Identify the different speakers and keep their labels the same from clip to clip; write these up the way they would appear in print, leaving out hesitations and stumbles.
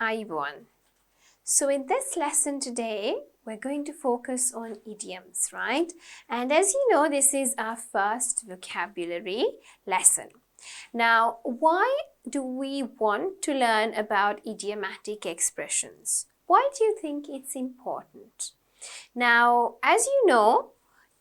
Speaker 1: Ayuan. So in this lesson today, we're going to focus on idioms, right? And as you know, this is our first vocabulary lesson. Now, why do we want to learn about idiomatic expressions? Why do you think it's important? Now, as you know,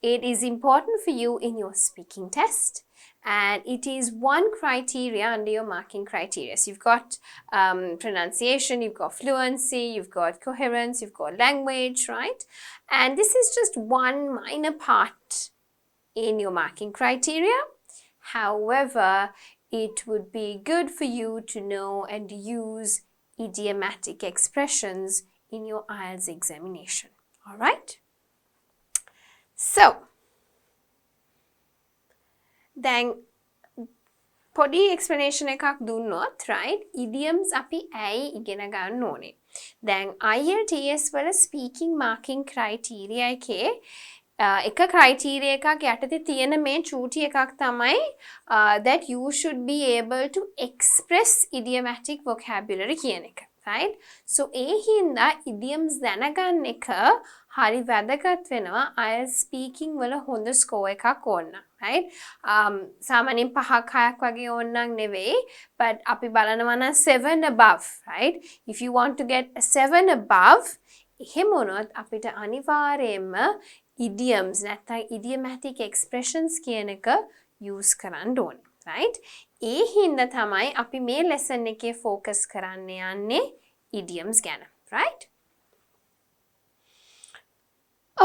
Speaker 1: it is important for you in your speaking test, and it is one criteria under your marking criteria. So you've got pronunciation, you've got fluency, you've got coherence, you've got language, right? And this is just one minor part in your marking criteria. However, it would be good for you to know and use idiomatic expressions in your IELTS examination. All right? So, then පොඩි explanation එකක් දුන්නොත්, right? Idioms අපි ඇයි ඉගෙන ගන්න ඕනේ? දැන් IELTS වල speaking marking criteria එකේ එක criteria එකක් යටතේ තියෙන මේ චූටි එකක් තමයි that you should be able to express idiomatic vocabulary කියන එක. Right? So, ඒ හින්දා idioms දැනගන්න එක හරි වැදගත් වෙනවා IELTS speaking වල හොඳ score එකක් ඕන්න. Right? සාමාන්‍යයෙන් 5ක් 6ක් වගේ ඕනනම් නෙවෙයි, but අපි බලනවා නම් 7 above, right? If you want to get a 7 above, එහෙම වුණොත් අපිට අනිවාර්යයෙන්ම idioms නැත්නම් idiomatic expressions කියන එක use කරන්න ඕනේ. Right? ඒ හින්දා තමයි අපි මේ lesson එකේ focus කරන්න යන්නේ idioms ගැන. Right?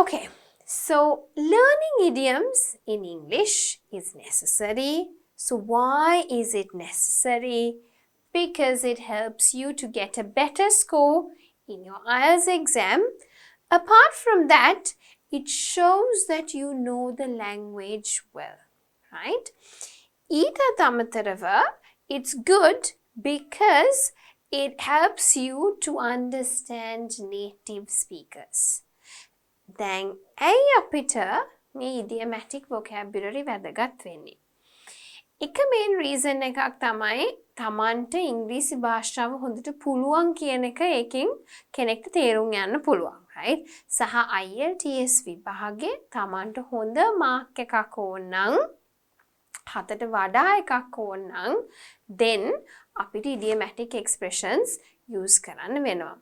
Speaker 1: Okay. So, learning idioms in English is necessary. So, why is it necessary? Because it helps you to get a better score in your IELTS exam. Apart from that, it shows that you know the language well. Right? ඊටත් අමතරව, it's good because it helps you to understand native speakers. දැන් ඇයි අපිට මේ idiomatic vocabulary වැදගත් වෙන්නේ? එක main reason එකක් තමයි තමන්ට ඉංග්‍රීසි භාෂාව හොඳට පුළුවන් කියන එක ඒකෙන් කෙනෙක්ට තේරුම් යන්න පුළුවන්, right? සහ IELTS විභාගේ තමන්ට හොඳ මාක් එකක් ඕනනම් 7ට වඩා එකක් ඕනනම් then අපිට idiomatic expressions use කරන්න වෙනවා.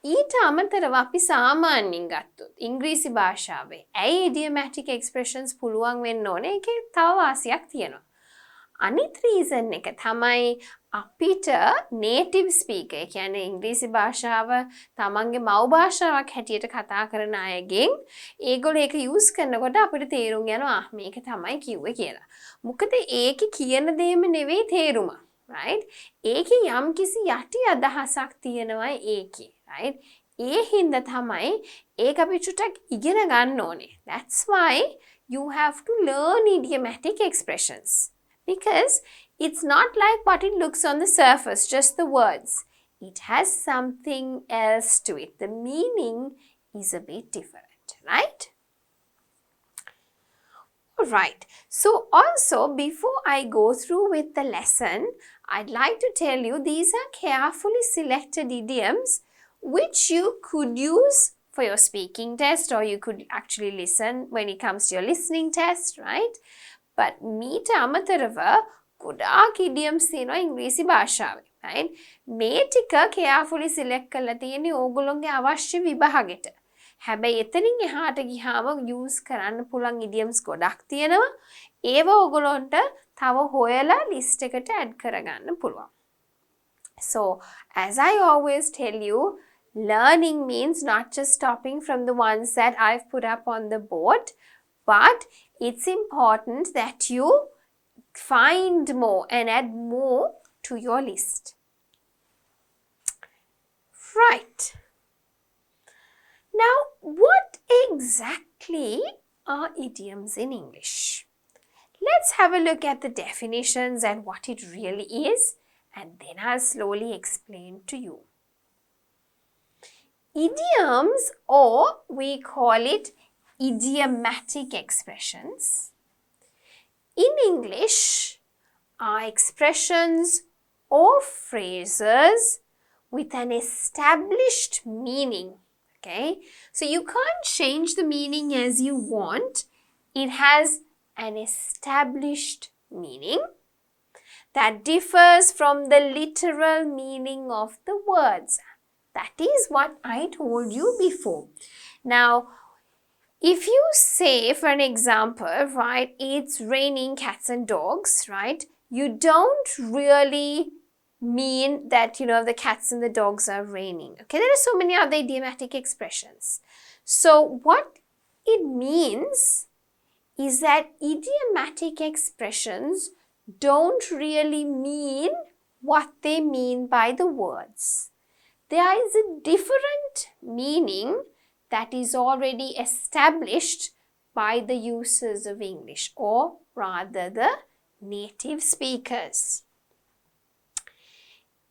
Speaker 1: ඊට අමතරව අපි සාමාන්‍යයෙන් ගත්තොත් ඉංග්‍රීසි භාෂාවේ ඇයි idiomatic expressions පුළුවන් වෙන්න ඕනේ? ඒකේ තව වාසියක් තියෙනවා. අනිත් reason එක තමයි අපිට native speaker, ඒ කියන්නේ ඉංග්‍රීසි භාෂාව තමන්ගේ මව් භාෂාවක් හැටියට කතා කරන අයගෙන් ඒගොල්ලෝ ඒක use කරනකොට අපිට තේරුම් යනවා මේක තමයි කිව්වේ කියලා. මොකද ඒකේ කියන දේම නෙවෙයි තේරුම. Right? ඒකේ යම්කිසි යටි අදහසක් තියෙනවා ඒකේ. Right? ඒ හින්දා තමයි ඒක අපි චුට්ටක් ඉගෙන ගන්න ඕනේ. That's why you have to learn idiomatic expressions. Because it's not like what it looks on the surface, just the words. It has something else to it. The meaning is a bit different, right? Alright, so also before I go through with the lesson, I'd like to tell you these are carefully selected idioms which you could use for your speaking test, or you could actually listen when it comes to your listening test, right? But මීට අමතරව ගොඩාක් idioms තියෙනවා ඉංග්‍රීසි භාෂාවේ, right? මේ ටික carefully select කරලා තියෙන්නේ ඕගොල්ලෝගේ අවශ්‍ය විභාගෙට. හැබැයි එතනින් එහාට ගියාම use කරන්න පුළුවන් idioms ගොඩක් තියෙනවා. ඒව ඕගොල්ලන්ට තව හොයලා list එකට add කරගන්න පුළුවන්. So, as I always tell you, learning means not just stopping from the ones that I've put up on the board, but it's important that you find more and add more to your list. Right. Now, what exactly are idioms in English? Let's have a look at the definitions and what it really is, and then I'll slowly explain to you. Idioms, or we call it idiomatic expressions, in English are expressions or phrases with an established meaning. Okay, so you can't change the meaning as you want. It has an established meaning that differs from the literal meaning of the words. That is what I told you before. Now, if you say, for an example, right, it's raining cats and dogs, right, you don't really mean that, the cats and the dogs are raining. Okay, there are so many other idiomatic expressions. So what it means is that idiomatic expressions don't really mean what they mean by the words. There is a different meaning that is already established by the users of English, or rather the native speakers.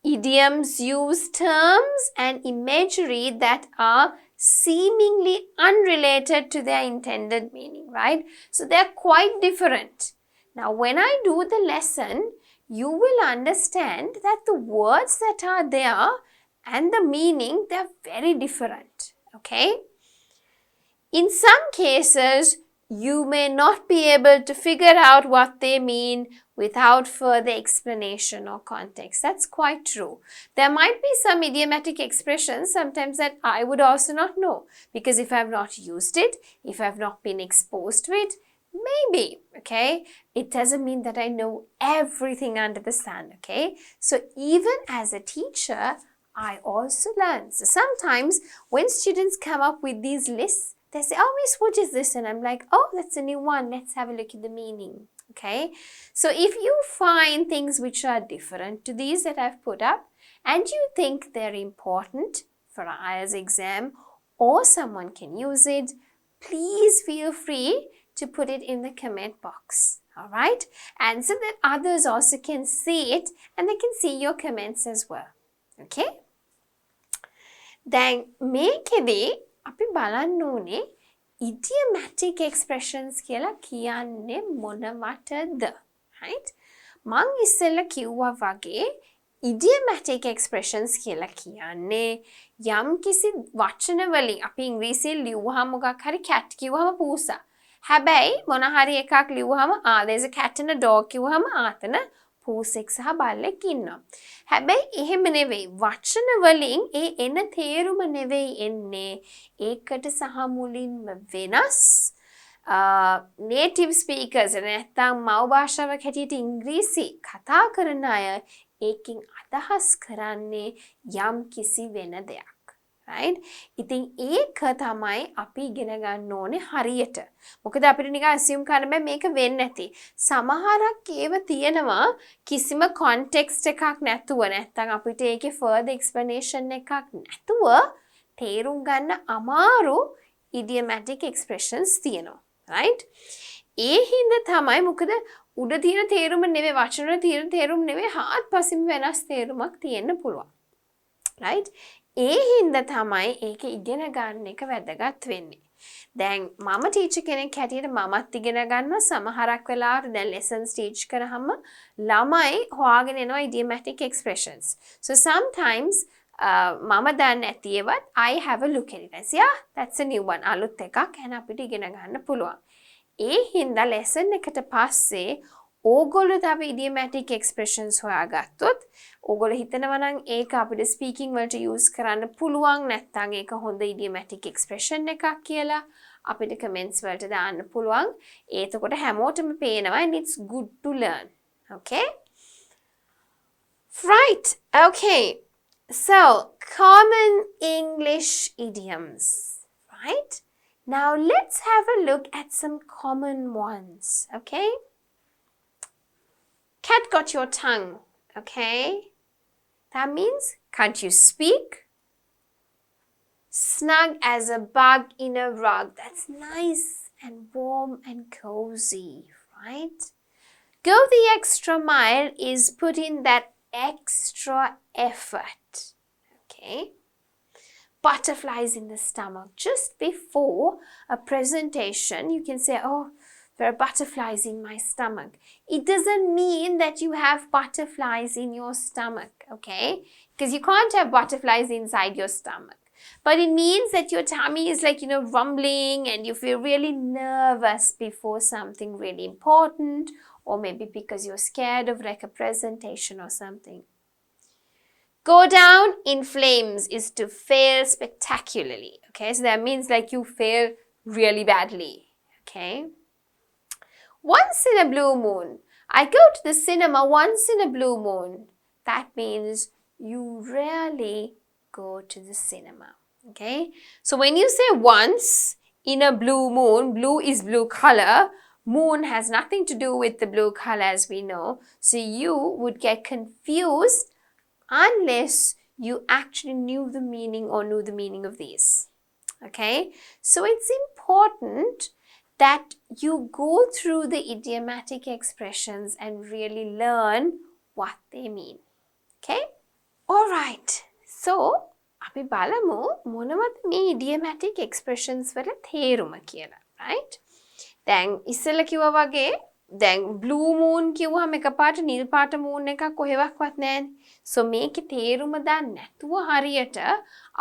Speaker 1: Idioms use terms and imagery that are seemingly unrelated to their intended meaning, right? So they're quite different. Now, when I do the lesson, you will understand that the words that are there and the meaning, they're very different, okay? In some cases, you may not be able to figure out what they mean without further explanation or context. That's quite true. There might be some idiomatic expressions sometimes that I would also not know, because if I've not used it, if I've not been exposed to it, maybe, okay? It doesn't mean that I know everything under the sun, okay? So even as a teacher, I also learn. So sometimes when students come up with these lists, they say, oh, Miss, what is this? And I'm like, oh, that's a new one. Let's have a look at the meaning. Okay. So if you find things which are different to these that I've put up and you think they're important for an IELTS exam or someone can use it, please feel free to put it in the comment box. All right. And so that others also can see it and they can see your comments as well. Okay. දැන් මේකෙදී අපි බලන්න ඕනේ idiomatic expressions කියලා කියන්නේ මොනවටද? Right? මං ඉස්සෙල්ලා කිව්වා වගේ idiomatic expressions කියලා කියන්නේ යම් කිසි වචන වලින් අපි ඉංග්‍රීසියෙන් ලියුවාම මොකක් හරි cat කිව්වම පූසා. හැබැයි මොන හරි එකක් ලියුවාම there's a cat and a dog කිව්වම ආතන පූසෙක් සහ බල්ලෙක් ඉන්නවා. හැබැයි එහෙම නෙවෙයි. වචන වලින් ඒ එන තේරුම නෙවෙයි එන්නේ. ඒකට සහ මුලින්ම වෙනස් native speakers නැත්නම් මව් භාෂාවක් හැටියට ඉංග්‍රීසි කතා කරන අය ඒකෙන් අදහස් කරන්නේ යම් කිසි වෙන දෙයක්. Right? ඉතින් ඒක තමයි අපි ඉගෙන ගන්න ඕනේ හරියට. මොකද අපිට නිකන් assume කරන්න බෑ මේක වෙන්නේ නැති. සමහරක් ඒව තියෙනවා කිසිම context එකක් නැතුව නැත්නම් අපිට ඒකේ further explanation එකක් නැතුව තේරුම් ගන්න අමාරු idiomatic expressions තියෙනවා. Right? ඒ හින්දා තමයි මොකද උඩ තියෙන තේරුම නෙවෙයි වචන වල තියෙන තේරුම නෙවෙයි හාත්පසින්ම වෙනස් තේරුමක් තියෙන්න පුළුවන්. Right? ඒ හින්දා තමයි ඒක ඉගෙන ගන්න එක වැදගත් වෙන්නේ. දැන් මම ටීචර් කෙනෙක් හැටියට මමත් ඉගෙන ගන්නවා සමහරක් වෙලාවට දැන් lessons teach කරාම ළමයි හොයාගෙන එනවා idiomatic expressions. So sometimes මම දන්නේ නැති ඒවත් I have a look at it and say, yeah, that's a new one. අලුත් එකක් and අපිට ඉගෙන ගන්න පුළුවන්. ඒ හින්දා lesson එකට පස්සේ ඕගොල්ලෝ තව idiomatic expressions හොයාගත්තොත් ඕගොල්ලෝ හිතනවා නම් ඒක අපිට speaking වලට use කරන්න පුළුවන් නැත්නම් ඒක හොඳ idiomatic expression එකක් කියලා අපිට comments වලට දාන්න පුළුවන්. එතකොට හැමෝටම පේනවා and it's good to learn. Okay? Right. Okay. So, common English idioms. Right? Now, let's have a look at some common ones. Okay? Cat got your tongue, okay? That means, can't you speak? Snug as a bug in a rug. That's nice and warm and cozy, right? Go the extra mile is put in that extra effort, okay? Butterflies in the stomach. Just before a presentation, you can say, oh, there are butterflies in my stomach. It doesn't mean that you have butterflies in your stomach, okay? Because you can't have butterflies inside your stomach. But it means that your tummy is like, rumbling and you feel really nervous before something really important, or maybe because you're scared of like a presentation or something. Go down in flames is to fail spectacularly, okay? So that means like you fail really badly, okay? Once in a blue moon. I go to the cinema once in a blue moon. That means you rarely go to the cinema, okay? So when you say once in a blue moon, blue is blue color, moon has nothing to do with the blue color as we know. So you would get confused unless you actually knew the meaning or knew the meaning of these, okay? So it's important that you go through the idiomatic expressions and really learn what they mean, okay? Alright, so අපි බලමු මොනවද මේ idiomatic expressions වල තේරුම කියලා, right? දැන් ඉස්සෙල්ලා කිව්වා වගේ දැන් blue moon කිව්වම එකපාරට නිල් පාට moon එකක් කොහෙවත්වත් නැහැනේ. So මේකේ තේරුම දන්නේ නැතුව හරියට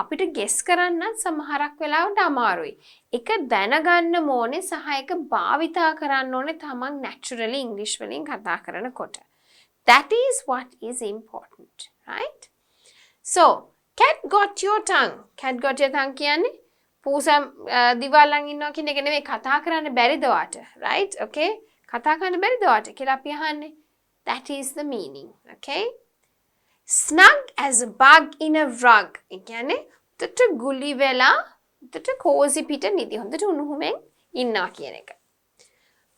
Speaker 1: අපිට guess කරන්නත් සමහරක් වෙලාවට අමාරුයි. එක දැනගන්න ඕනේ සහ එක භාවිතා කරන්න ඕනේ තමන් naturally English වලින් කතා කරනකොට. That is what is important, right? So, cat got your tongue. Cat got your tongue කියන්නේ පූසා දිවාලන් ඉන්නවා කියන එක නෙමෙයි කතා කරන්න බැරිද වාට, right? Okay? කතා කරන්න බැරිද වාට කියලා අපි අහන්නේ. That is the meaning, okay? Snug as a bug in a rug. ඒ කියන්නේ උඩට ගුලි වෙලා උඩට කෝසි පිට නිදි හොඳට උණුහුමෙන් ඉන්නවා කියන එක.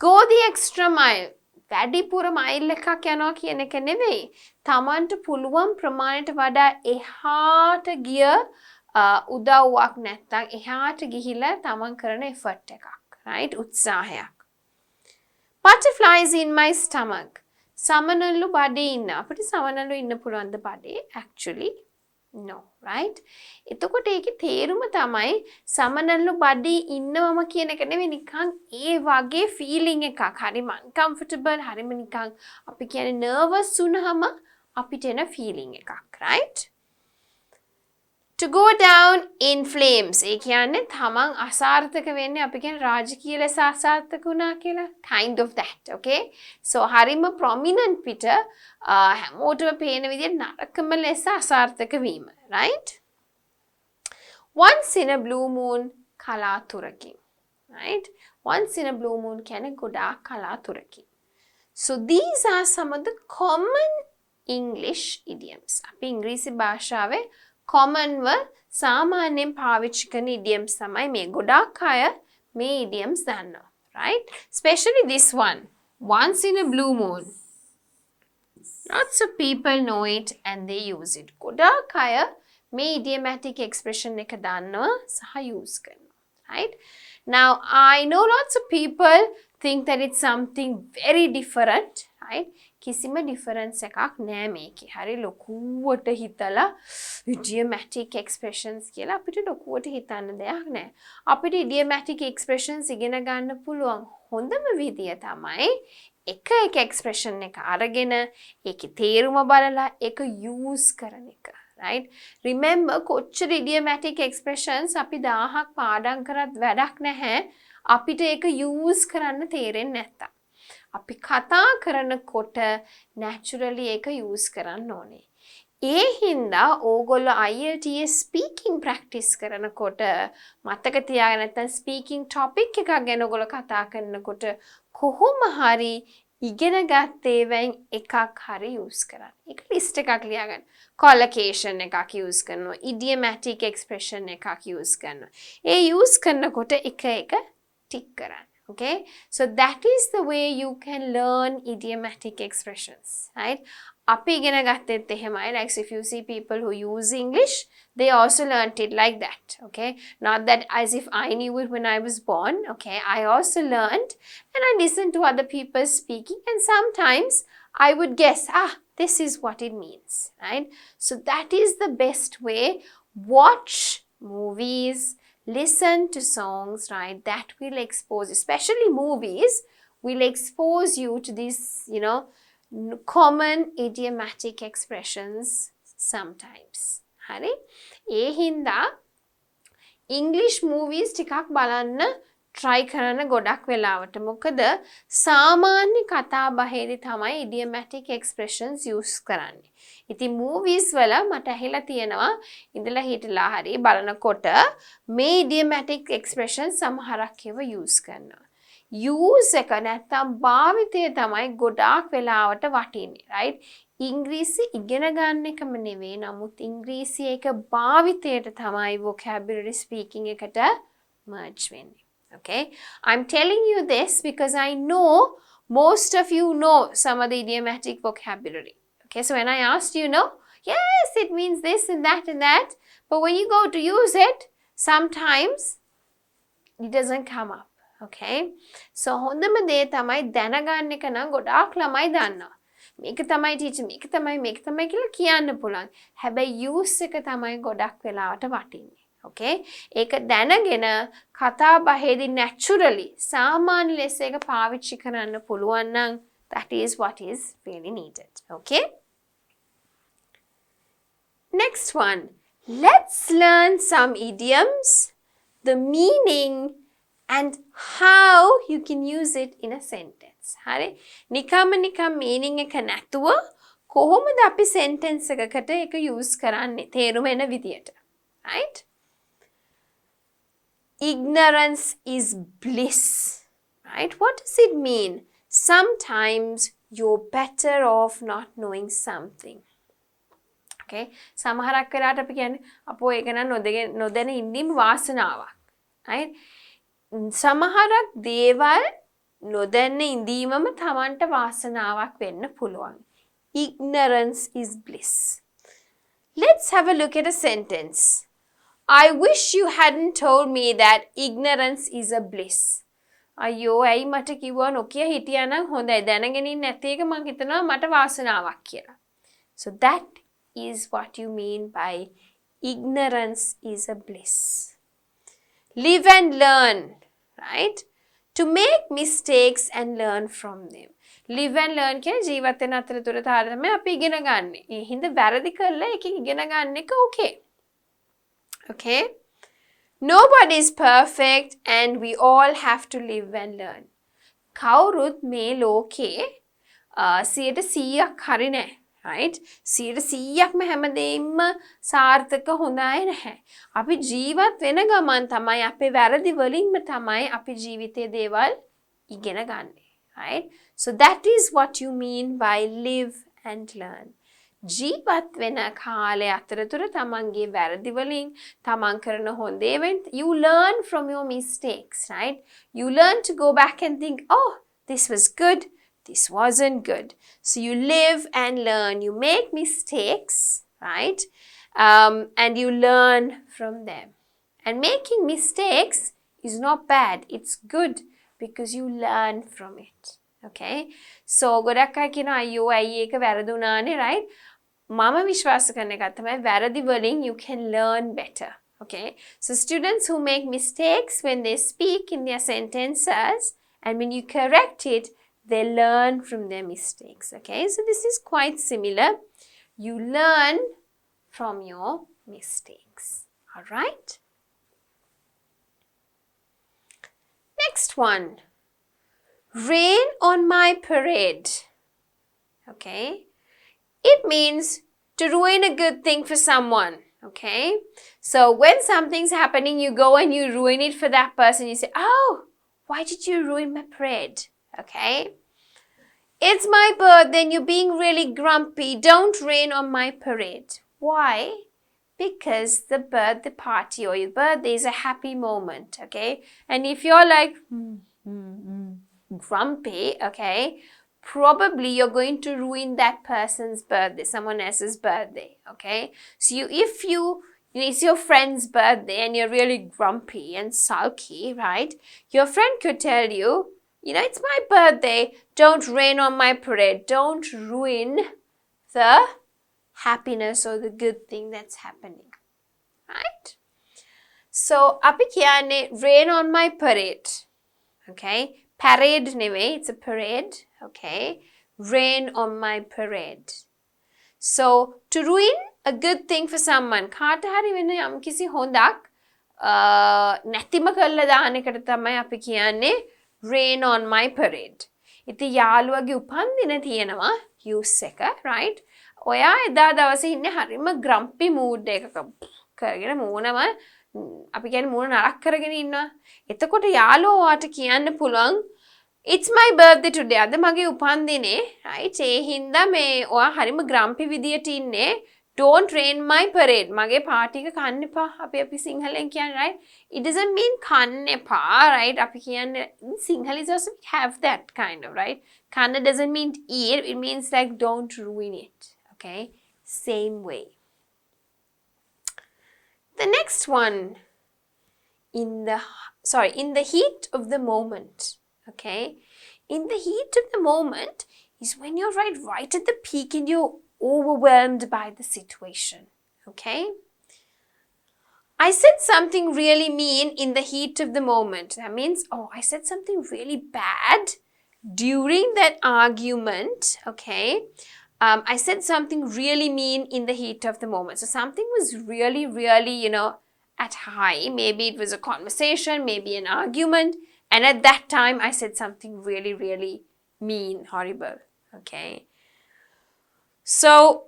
Speaker 1: Go the extra mile. වැඩිපුර මයිල් එකක් යනවා කියන එක නෙවෙයි. තමන්ට පුළුවන් ප්‍රමාණයට වඩා එහාට ගිය උදව්වක් නැත්තම් එහාට ගිහිලා තමන් කරන effort එකක්, right? උත්සාහයක්. Butterflies in my stomach. සමනළු බඩේ ඉන්න. අපිට සමනළු ඉන්න පුළුවන්ද බඩේ? Actually no, right? එතකොට ඒකේ තේරුම තමයි සමනළු බඩේ ඉන්නවම කියන එක නෙවෙයි නිකන් ඒ වගේ feeling එකක්. හරිම uncomfortable, හරිම නිකන් අපි කියන්නේ nervous වුණාම අපිට එන feeling එකක්, right? To go down in flames. ඒ කියන්නේ තමන් අසාර්ථක වෙන්නේ අපි කියන්නේ රාජකීය ලෙස අසාර්ථක වුණා කියලා. Kind of that, okay? So හරිම prominent පිට හැමෝටම පේන විදිහට නරකම ලෙස අසාර්ථක වීම, right? Once in a blue moon කලාතුරකින්, right? Once in a blue moon කියන්නේ ගොඩාක් කලාතුරකින්. So these are some of the common English idioms. අපි ඉංග්‍රීසි භාෂාවේ common ව සාමාන්‍යයෙන් පාවිච්චි කරන idioms තමයි මේ. ගොඩාක් අය මේ idioms දන්නවා, right? Especially this one. Once in a blue moon. Lots of people know it and they use it. ගොඩාක් අය මේ idiomatic expression එක දන්නවා සහ use කරනවා, right? Now, I know lots of people think that it's something very different, right? කිසිම difference එකක් නෑ මේකේ. හරි ලොකුවට හිතලා idiomatic expressions කියලා අපිට ලොකුවට හිතන්න දෙයක් නෑ. අපිට idiomatic expressions ඉගෙන ගන්න පුළුවන් හොඳම විදිය තමයි එක expression එක අරගෙන ඒකේ තේරුම බලලා ඒක use කරන එක. Right? Remember, කොච්චර idiomatic expressions අපි 1000ක් පාඩම් කරත් වැඩක් නැහැ. අපිට ඒක use කරන්න තේරෙන්නේ නැත්තම්. අපි කතා කරනකොට naturally ඒක use කරන්න ඕනේ. ඒ හින්දා ඕගොල්ලෝ IELTS speaking practice කරනකොට මතක තියාගන්න නැත්නම් speaking topic එකක් ගැන ඔයගොල්ලෝ කතා කරනකොට කොහොම හරි ඉගෙන ගත්ත ඒවායින් එකක් හරි use කරන්න. ඒක list එකක් ලියාගන්න. collocation එකක් use කරනවා. idiomatic expression එකක් use කරනවා. ඒ use කරනකොට එක එක tick කරන්න. Okay, so that is the way you can learn idiomatic expressions, right? අපි ඉගෙන ගත්තෙත් එහෙමයි. Like if you see people who use English, they also learnt it like that, okay? Not that as if I knew it when I was born, okay? I also learned and I listened to other people speaking and sometimes I would guess, this is what it means, right? So that is the best way. Watch movies, listen to songs, right? That will expose, especially movies, will expose you to these, common idiomatic expressions sometimes. Hari? ඒ හින්දා English movies ටිකක් බලන්න try කරන ගොඩක් වෙලාවට. මොකද සාමාන්‍ය කතා බහේදී තමයි idiomatic expressions use කරන්නේ. ඉතින් movies වල මට ඇහිලා තියෙනවා ඉඳලා හිටලා හරි බලනකොට මේ idiomatic expressions සමහරක් ඒවා use කරනවා. use එක නැත්තම් භාවිතය තමයි ගොඩාක් වෙලාවට වටින්නේ, right? ඉංග්‍රීසි ඉගෙන ගන්න එකම නෙවෙයි, නමුත් ඉංග්‍රීසි එක භාවිතයට තමයි vocabulary speaking එකට merge වෙන්නේ. Okay? I'm telling you this because I know most of you know some of the idiomatic vocabulary. Okay, so when I asked yes, it means this and that and that. But when you go to use it, sometimes it doesn't come up. Okay? So හොඳම දේ තමයි දැනගන්න එක නම් ගොඩාක් ළමයි දන්නවා. මේක තමයි ටීචර් මේක තමයි කියලා කියන්න පුළුවන්. හැබැයි use එක තමයි ගොඩක් වෙලාවට වටින්නේ. Okay? ඒක දැනගෙන කතා බහේදී naturally සාමාන්‍ය ලෙස එක පාවිච්චි කරන්න පුළුවන් නම් that is what is really needed. Okay? Next one. Let's learn some idioms, the meaning and how you can use it in a sentence. හරි? නිකම්ම meaning එක නැතුව කොහොමද අපි sentence එකකට ඒක use කරන්නේ තේරුම එන විදියට. Right? Ignorance is bliss. Right? What does it mean? Sometimes you're better off not knowing something. Okay? සමහරක් වෙලාවට අපි කියන්නේ අපෝ ඒක නම් නොදැන ඉඳීම වාසනාවක්. Right? සමහරක් දේවල් නොදැන්න ඉඳීමම තමන්ට වාසනාවක් වෙන්න පුළුවන්. Ignorance is bliss. Let's have a look at a sentence. I wish you hadn't told me that ignorance is a bliss. අයියෝ ඇයි මට කිව්වා නොකිය හිටියා නම් හොඳයි දැනගෙන ඉන්න නැති එක මං හිතනවා මට වාසනාවක් කියලා. So that is what you mean by ignorance is a bliss. Live and learn, right? To make mistakes and learn from them. Live and learn කියන්නේ ජීවත් වෙන අතරතුර තමයි අපි ඉගෙන ගන්න. ඒ හින්දා වැරදි කරලා ඒක ඉගෙන ගන්න එක okay. Okay? Nobody is perfect and we all have to live and learn. කවුරුත් මේ ලෝකේ 100%ක් හරි නැහැ. Right? 100%ක්ම හැමදේම සාර්ථක හොඳයි නැහැ. අපි ජීවත් වෙන ගමන් තමයි අපේ වැරදි වලින්ම තමයි අපි ජීවිතයේ දේවල් ඉගෙන ගන්නෙ. Right? So that is what you mean by live and learn. ජීවත් වෙන කාලය අතරතුර තමන්ගේ වැරදි වලින් තමන් කරන හොඳේවෙන් you learn from your mistakes, right? You learn to go back and think, oh, this was good. This wasn't good. So you live and learn. You make mistakes, right? And you learn from them. And making mistakes is not bad. It's good because you learn from it. Okay? So ගොඩක් අය කියනවා අයියෝ ඇයි ඒක වැරදුනානේ, right? මම විශ්වාස කරන එක තමයි වැරදි වලින් you can learn better. Okay? So students who make mistakes when they speak in their sentences and when you correct it, they learn from their mistakes. Okay, so this is quite similar. You learn from your mistakes. All right. Next one. Rain on my parade. Okay. It means to ruin a good thing for someone. Okay. So when something's happening, you go and you ruin it for that person. You say, oh, why did you ruin my parade? Okay. It's my birthday and you're being really grumpy. Don't rain on my parade. Why? Because the birthday party or your birthday is a happy moment. Okay. And if you're like grumpy, okay, probably you're going to ruin that person's birthday, someone else's birthday. Okay. So it's your friend's birthday and you're really grumpy and sulky, right? Your friend could tell you, it's my birthday. Don't rain on my parade. Don't ruin the happiness or the good thing that's happening. Right? So, api kiyane rain on my parade. Okay? Parade නෙවෙයි, it's a parade. Okay? Rain on my parade. So, to ruin a good thing for someone. කාට හරි වෙන යම්කිසි හොඳක් නැතිම කරලා දාන එකට තමයි අපි කියන්නේ rain on my parade. ඉතින් යාළුවගේ උපන්දින තියෙනවා use එක, right? ඔයා එදා දවසේ ඉන්නේ හරිම grumpy mood එකක කරගෙන මූණම අපි කියන්නේ මූණ නරක් කරගෙන ඉන්නවා. එතකොට යාළුවා ඔයාට කියන්න පුළුවන් it's my birthday today. අද මගේ උපන්දිනේ, right? ඒ හින්දා මේ ඔයා හරිම grumpy විදියට ඉන්නේ. Don't rain my parade. මගේ පාටි එක කන්න එපා. අපි සිංහලෙන් කියන්නේ, right? It doesn't mean කන්න එපා, right? අපි කියන්නේ Sinhalese also have that kind of, right? කන්න doesn't mean eat. It means like don't ruin it. Okay? Same way. The next one, in the heat of the moment. Okay? In the heat of the moment is when you're right at the peak and you're overwhelmed by the situation. Okay? I said something really mean in the heat of the moment. That means, I said something really bad during that argument. Okay? I said something really mean in the heat of the moment. So something was really, really, at high. Maybe it was a conversation, maybe an argument. And at that time, I said something really, really mean, horrible. Okay? So,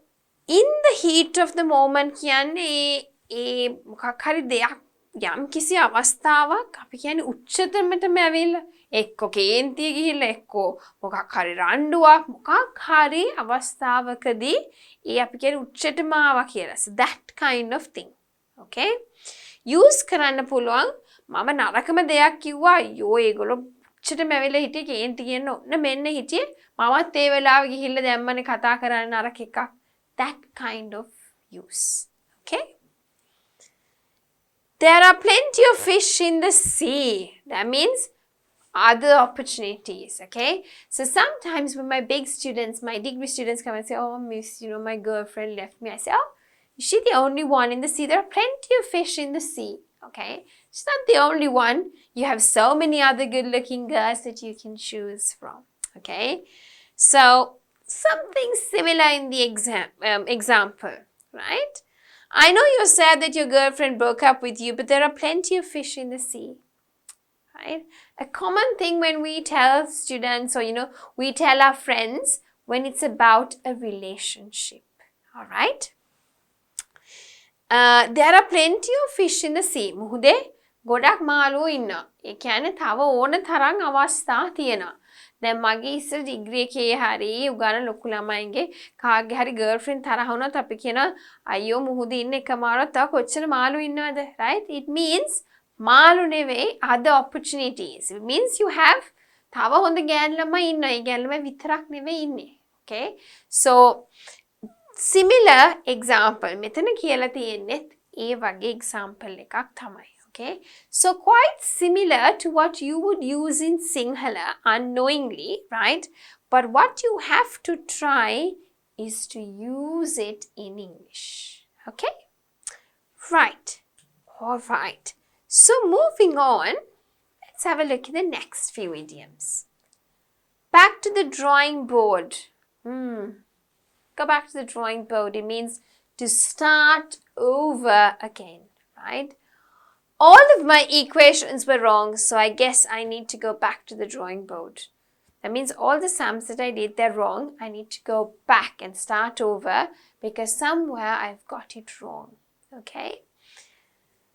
Speaker 1: in the heat of the moment, කියන්නේ මොකක් හරි දෙයක් යම් කිසි අවස්ථාවක් අපි කියන්නේ උච්චතරමටම ඇවිල්ලා එක්ක කේන්තිය ගිහිල්ලා එක්ක මොකක් හරි රණ්ඩුවක් මොකක් හරි අවස්ථාවකදී ඒ අපි කියන්නේ උච්චටම ආවා කියලා. So that kind of thing. Okay? use කරන්න පුළුවන් මම නරකම දෙයක් කිව්වා අයියෝ ඒගොල්ලෝ උච්චටම ඇවිල්ලා හිටියේ කේන්ති කියන ඔන්න මෙන්න හිටියේ මමත් ඒ වෙලාවෙ ගිහිල්ලා දැම්මනේ කතා කරන්න නරක එකක්. That kind of use. Okay? There are plenty of fish in the sea. That means other opportunities. Okay? So sometimes when my big students, my degree students come and say, oh, miss, my girlfriend left me. I say, oh, is she the only one in the sea? There are plenty of fish in the sea. Okay? She's not the only one. You have so many other good-looking girls that you can choose from. Okay? So, something similar in the example, right? I know you're sad that your girlfriend broke up with you, but there are plenty of fish in the sea, right? A common thing when we tell students or, we tell our friends when it's about a relationship, all right? There are plenty of fish in the sea. මුහුදේ ගොඩක් මාළුවෝ ඉන්නවා. ඒ කියන්නේ තව ඕන තරම් අවස්ථා තියෙනවා. දැන් මගේ ඉස්සර ඩිග්‍රී එකේ හරි උගාන ලොකු ළමයින්ගේ කාගේ හරි ගර්ල්ෆ්‍රෙන්ඩ් තරහ වුණොත් අපි කියනවා අයියෝ මුහුදේ ඉන්න එක මාළුවා තව කොච්චර මාළු ඉන්නවද, right? It means මාළු නෙවෙයි other opportunities. It means you have තව හොඳ ගෑනු ළමයි ඉන්නවා. ඒ ගෑනු ළමයි විතරක් නෙවෙයි ඉන්නේ. Okay? So similar example මෙතන කියලා තියෙන්නේ ඒ වගේ example එකක් තමයි. Okay? So quite similar to what you would use in Sinhala unknowingly, right? But what you have to try is to use it in English. Okay? Right. All right. So moving on, let's have a look at the next few idioms. Back to the drawing board. Go back to the drawing board. It means to start over again, right? All of my equations were wrong, so I guess I need to go back to the drawing board. That means all the sums that I did, they're wrong. I need to go back and start over because somewhere I've got it wrong. Okay?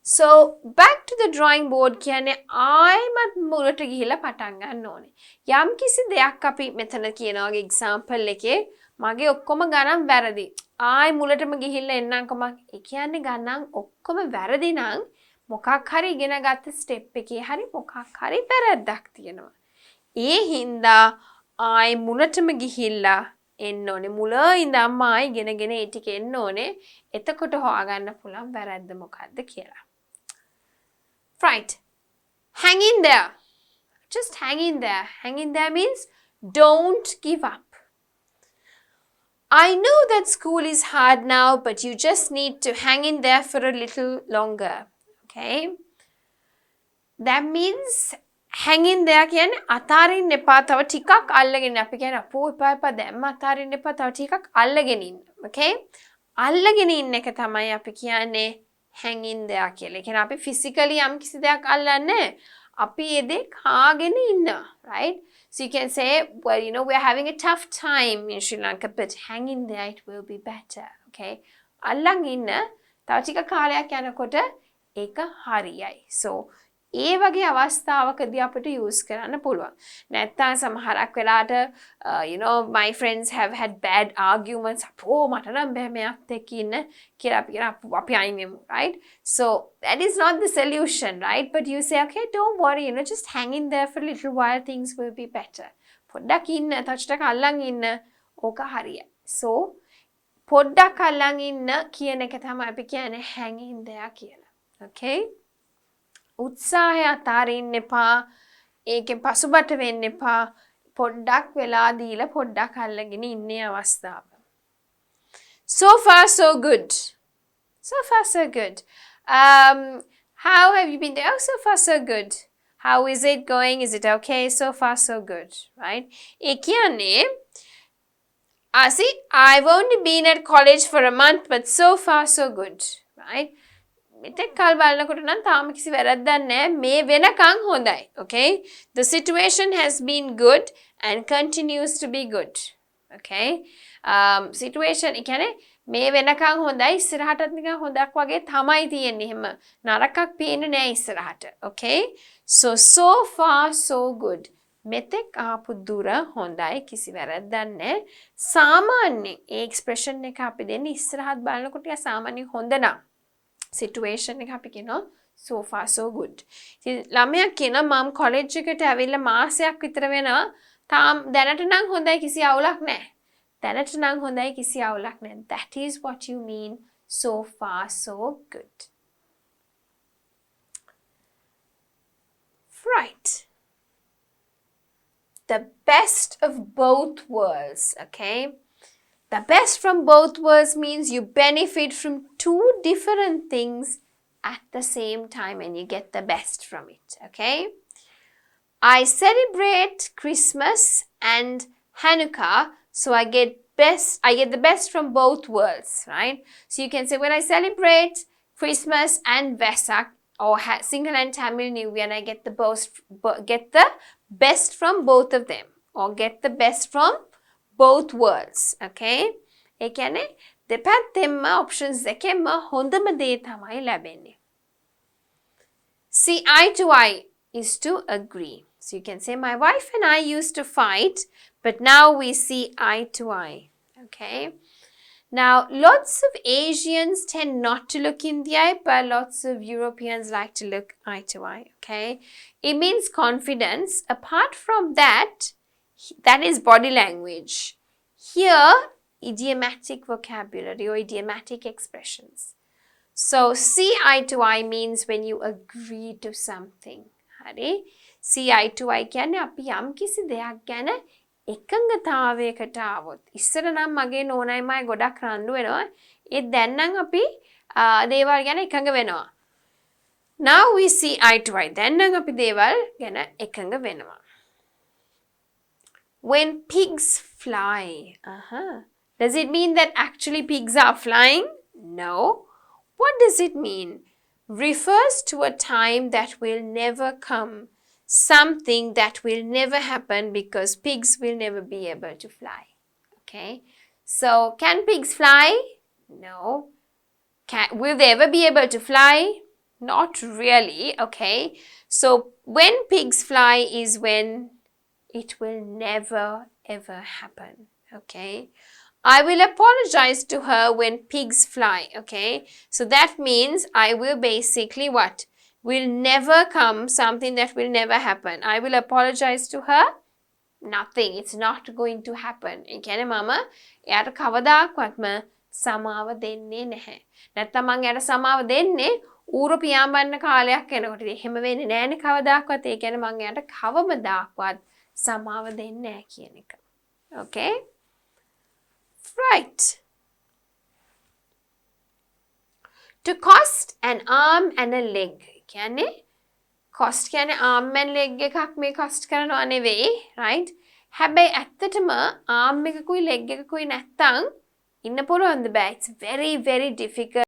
Speaker 1: So, back to the drawing board කියන්නේ ආයිමත් මුලට ගිහිල්ලා පටන් ගන්න ඕනේ. යම් කිසි දෙයක් අපි මෙතන කියනවා වගේ example එකේ මගේ ඔක්කොම ගණන් වැරදි. ආයි මුලටම ගිහිල්ලා එන්නම්කම ඒ කියන්නේ ගණන් ඔක්කොම වැරදි නම් මොකක් හරි ඉගෙන ගත්ත ස්ටෙප් එකේ හරි මොකක් හරි වැරද්දක් තියෙනවා. ඒ හින්දා ආයි මුලටම ගිහිල්ලා එන්න ඕනේ. මුල ඉඳන්ම ආයි ඉගෙනගෙන ඒ ටික එන්න ඕනේ. එතකොට හොයාගන්න පුළුවන් වැරද්ද මොකක්ද කියලා. Right. Hang in there. Just hang in there. Hang in there means don't give up. I know that school is hard now, but you just need to hang in there for a little longer. Okay? That means hang in there කියන්නේ අතාරින්න එපා තව ටිකක් අල්ලගෙන අපි කියන්නේ අපෝ එපා දැම්ම අතාරින්න එපා තව ටිකක් අල්ලගෙන ඉන්න. Okay? අල්ලගෙන ඉන්න එක තමයි අපි කියන්නේ hang in there කියලා. ඒ කියන්නේ අපි physically යම් කිසි දෙයක් අල්ලන්නේ අපි ඒ දේ කාගෙන ඉන්නවා. Right? So you can say, well, you know, we're having a tough time in Sri Lanka, but hang in there, it will be better. Okay? අල්ලන් ඉන්න තව ටික කාලයක් යනකොට ඒක හරියයි. So ඒ වගේ අවස්ථාවකදී අපිට use කරන්න පුළුවන්. නැත්තම් සමහරක් වෙලාවට you know, my friends have had bad arguments. අපෝ මට නම් බෑ මෙයාත් එක්ක ඉන්න කියලා අපි අයින් වෙමු, right? So that is not the solution, right? But you say, okay, don't worry, you know, just hang in there for a little while, things will be better. පොඩ්ඩක් ඉන්න, තවචටක් අල්ලන් ඉන්න, ඕක හරියයි. So පොඩ්ඩක් අල්ලන් ඉන්න කියන එක තමයි අපි කියන්නේ hang in there කියලා. Okay? උත්සාහය අතාරින්න එපා. ඒකෙන් පසුබට වෙන්න එපා. පොඩ්ඩක් වෙලා දීලා පොඩ්ඩක් අල්ලගෙන ඉන්නේ අවස්ථාව. So far so good. So far so good. How have you been doing? Oh, so far so good. How is it going? Is it okay? So far so good, right? ඒ කියන්නේ see, I've only been at college for a month, but so far so good, right? මෙතෙක් කල් බලනකොට නම් තාම කිසි වැරද්දක් නැහැ. මේ වෙනකන් හොඳයි. Okay? The situation has been good and continues to be good. Okay? Situation ඒ කියන්නේ මේ වෙනකන් හොඳයි ඉස්සරහටත් නිකන් හොඳක් වගේ තමයි තියෙන්නේ. එහෙම නරකක් පේන්නේ නැහැ ඉස්සරහට. Okay? So far so good. මෙතෙක් ආපු දුර හොඳයි කිසි වැරද්දක් නැහැ. සාමාන්‍යයෙන් ඒ එක්ස්ප්‍රෙෂන් එක අපි දෙන්නේ ඉස්සරහත් බලනකොට ටික සාමාන්‍යයෙන් හොඳ නම් situation එක අපි කියනවා so far so good. ඉතින් ළමයා කියනවා මම කොලෙජ් එකට ඇවිල්ලා මාසයක් විතර වෙනවා. තාම දැනට නම් හොඳයි කිසි අවුලක් නැහැ. දැනට නම් හොඳයි කිසි අවුලක් නැහැ. That is what you mean so far so good. Right. The best of both worlds, okay? The best from both worlds means you benefit from two different things at the same time and you get the best from it, okay? I celebrate Christmas and Hanukkah, so I get the best from both worlds, right? So you can say when I celebrate Christmas and Vesak or Sinhala and Tamil New Year, and I get the best from both of them or get the best from both worlds, okay? ඒ කියන්නේ දෙපැත්තෙන්ම options දෙකෙන්ම හොඳම දේ තමයි ලැබෙන්නේ. See eye to eye is to agree. So you can say my wife and I used to fight, but now we see eye to eye. Okay? Now, lots of Asians tend not to look in the eye, but lots of Europeans like to look eye to eye. Okay? It means confidence. Apart from that, that is body language. Here, idiomatic vocabulary or idiomatic expressions. So, see eye to eye means when you agree to something. Hari? See eye to eye කියන්නේ අපි යම් කිසි දෙයක් ගැන එකඟතාවයකට ආවොත්. ඉස්සර නම් මගේ නෝනයි මයි ගොඩක් රණ්ඩු වෙනවා. ඒත් දැන් නම් අපි දේවල් ගැන එකඟ වෙනවා. Now we see eye to eye. දැන් නම් අපි දේවල් ගැන එකඟ වෙනවා. When pigs fly. Does it mean that actually pigs are flying? No. What does it mean? Refers to a time that will never come. Something that will never happen because pigs will never be able to fly. Okay? So, can pigs fly? No. Will they ever be able to fly? Not really. Okay? So, when pigs fly is when it will never ever happen. Okay? I will apologize to her when pigs fly. Okay? So that means I will basically what? Will never come, something that will never happen. I will apologize to her. Nothing. It's not going to happen. ඒ කියන්නේ මම එයාට කවදාක්වත්ම සමාව දෙන්නේ නැහැ. නැත්තම් මම එයාට සමාව දෙන්නේ ඌරු පියාඹන්න කාලයක් එනකොට. එහෙම වෙන්නේ නැහැනේ කවදාක්වත්. ඒ කියන්නේ මම එයාට කවමදාක්වත් සමාව දෙන්නේ නැහැ කියන එක. Okay? Right. To cost an arm and a leg. කියන්නේ cost කියන්නේ arm and leg එකක් මේ cost කරනවා නෙවෙයි, right? හැබැයි ඇත්තටම arm එකකුයි leg එකකුයි නැත්තම් ඉන්න පුළුවන්ද බෑ. It's very very difficult